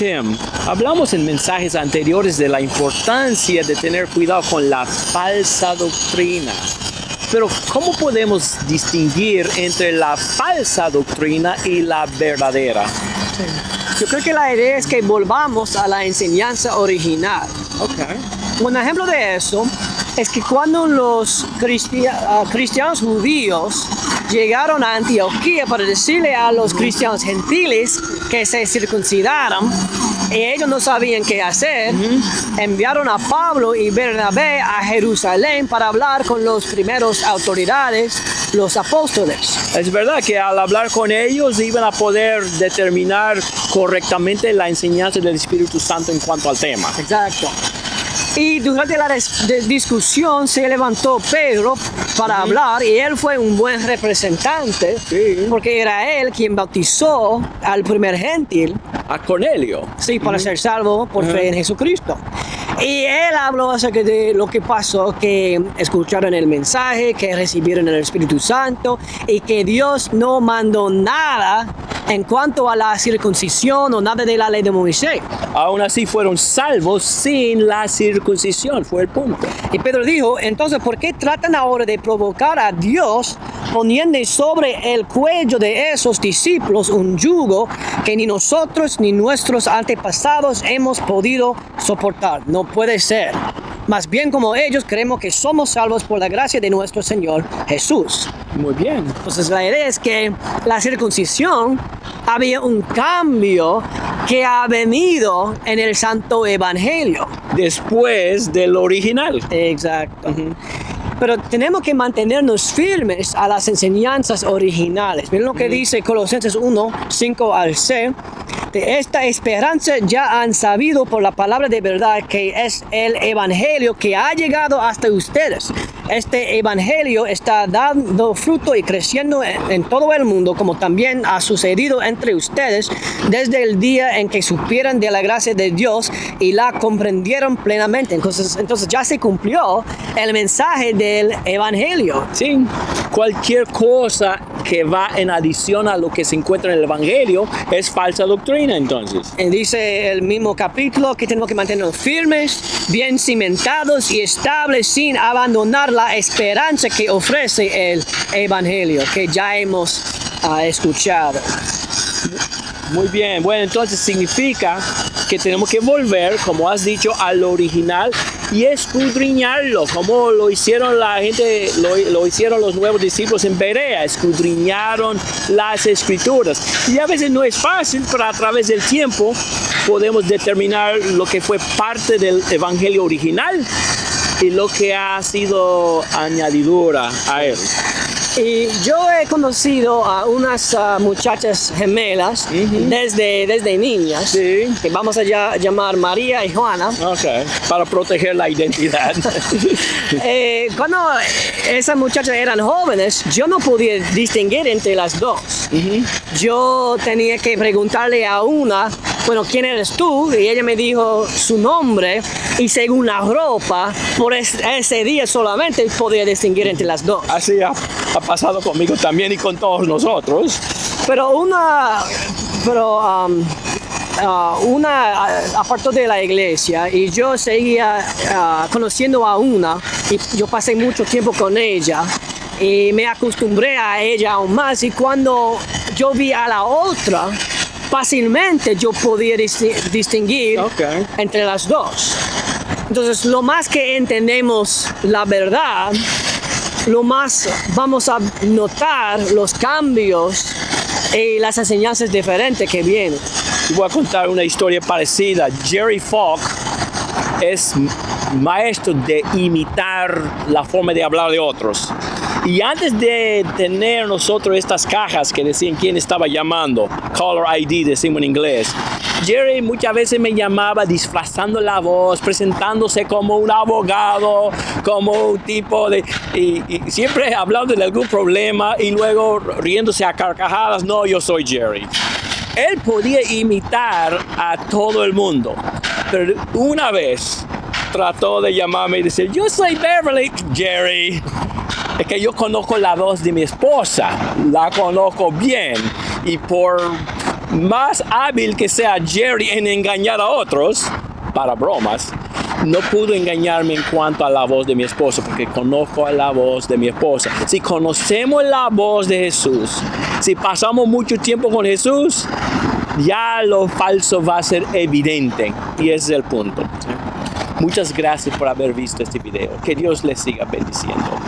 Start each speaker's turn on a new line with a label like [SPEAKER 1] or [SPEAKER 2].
[SPEAKER 1] Tim, hablamos en mensajes anteriores de la importancia de tener cuidado con la falsa doctrina. Pero ¿cómo podemos distinguir entre la falsa doctrina y la verdadera?
[SPEAKER 2] Sí. Yo creo que la idea es que volvamos a la enseñanza original.
[SPEAKER 1] Okay.
[SPEAKER 2] Un ejemplo de eso es que cuando los cristianos judíos llegaron a Antioquía para decirle a los cristianos gentiles que se circuncidaran y ellos no sabían qué hacer, enviaron a Pablo y Bernabé a Jerusalén para hablar con los primeros autoridades, los apóstoles.
[SPEAKER 1] Es verdad que al hablar con ellos iban a poder determinar correctamente la enseñanza del Espíritu Santo en cuanto al tema.
[SPEAKER 2] Exacto. Y durante la discusión se levantó Pedro para hablar y él fue un buen representante porque era él quien bautizó al primer gentil.
[SPEAKER 1] A Cornelio.
[SPEAKER 2] Sí, para ser salvo por fe en Jesucristo. Y él habló acerca de lo que pasó, que escucharon el mensaje, que recibieron el Espíritu Santo y que Dios no mandó nada en cuanto a la circuncisión o nada de la ley de Moisés.
[SPEAKER 1] Aún así fueron salvos sin la circuncisión, fue el punto.
[SPEAKER 2] Y Pedro dijo, entonces, ¿por qué tratan ahora de provocar a Dios poniendo sobre el cuello de esos discípulos un yugo que ni nosotros ni nuestros antepasados hemos podido soportar? No puede ser. Más bien como ellos creemos que somos salvos por la gracia de nuestro Señor Jesús.
[SPEAKER 1] Muy bien.
[SPEAKER 2] Entonces la idea es que la circuncisión había un cambio que ha venido en el Santo Evangelio.
[SPEAKER 1] Después del original.
[SPEAKER 2] Exacto. Pero tenemos que mantenernos firmes a las enseñanzas originales. Miren lo que dice Colosenses 1, 5 al 6. De esta esperanza ya han sabido por la palabra de verdad que es el evangelio que ha llegado hasta ustedes. Este evangelio está dando fruto y creciendo en todo el mundo, como también ha sucedido entre ustedes desde el día en que supieron de la gracia de Dios y la comprendieron plenamente. Entonces ya se cumplió el mensaje del evangelio.
[SPEAKER 1] Sí, cualquier cosa que va en adición a lo que se encuentra en el evangelio es falsa doctrina, entonces.
[SPEAKER 2] Dice el mismo capítulo que tenemos que mantenernos firmes, bien cimentados y estables sin abandonar la esperanza que ofrece el evangelio que ya hemos escuchado.
[SPEAKER 1] Muy bien, bueno, entonces significa que tenemos que volver, como has dicho, al original y escudriñarlo, como lo hicieron la gente, lo hicieron los nuevos discípulos en Berea, escudriñaron las escrituras. Y a veces no es fácil, pero a través del tiempo podemos determinar lo que fue parte del evangelio original y lo que ha sido añadidura a él.
[SPEAKER 2] Y yo he conocido a unas muchachas gemelas desde niñas, que vamos a llamar María y Juana.
[SPEAKER 1] Okay, para proteger la identidad.
[SPEAKER 2] Cuando esas muchachas eran jóvenes, yo no podía distinguir entre las dos. Yo tenía que preguntarle a una, bueno, ¿quién eres tú? Y ella me dijo su nombre y según la ropa, por ese día solamente podía distinguir entre las dos.
[SPEAKER 1] Así ha pasado conmigo también y con todos nosotros.
[SPEAKER 2] Pero una apartó de la iglesia y yo seguía conociendo a una y yo pasé mucho tiempo con ella y me acostumbré a ella aún más, y cuando yo vi a la otra fácilmente yo podía distinguir entre las dos. Entonces lo más que entendemos la verdad, lo más vamos a notar los cambios y las enseñanzas diferentes que vienen.
[SPEAKER 1] Voy a contar una historia parecida. Jerry Falk es maestro de imitar la forma de hablar de otros. Y antes de tener nosotros estas cajas que decían quién estaba llamando, caller ID decimos en inglés, Jerry muchas veces me llamaba disfrazando la voz, presentándose como un abogado, como un tipo de... Y siempre hablando de algún problema y luego riéndose a carcajadas. No, yo soy Jerry. Él podía imitar a todo el mundo, pero una vez trató de llamarme y decir, yo soy Beverly. Jerry, es que yo conozco la voz de mi esposa, la conozco bien, y por más hábil que sea Jerry en engañar a otros, para bromas, no pudo engañarme en cuanto a la voz de mi esposa, porque conozco a la voz de mi esposa. Si conocemos la voz de Jesús, si pasamos mucho tiempo con Jesús, ya lo falso va a ser evidente. Y ese es el punto. Muchas gracias por haber visto este video. Que Dios les siga bendiciendo.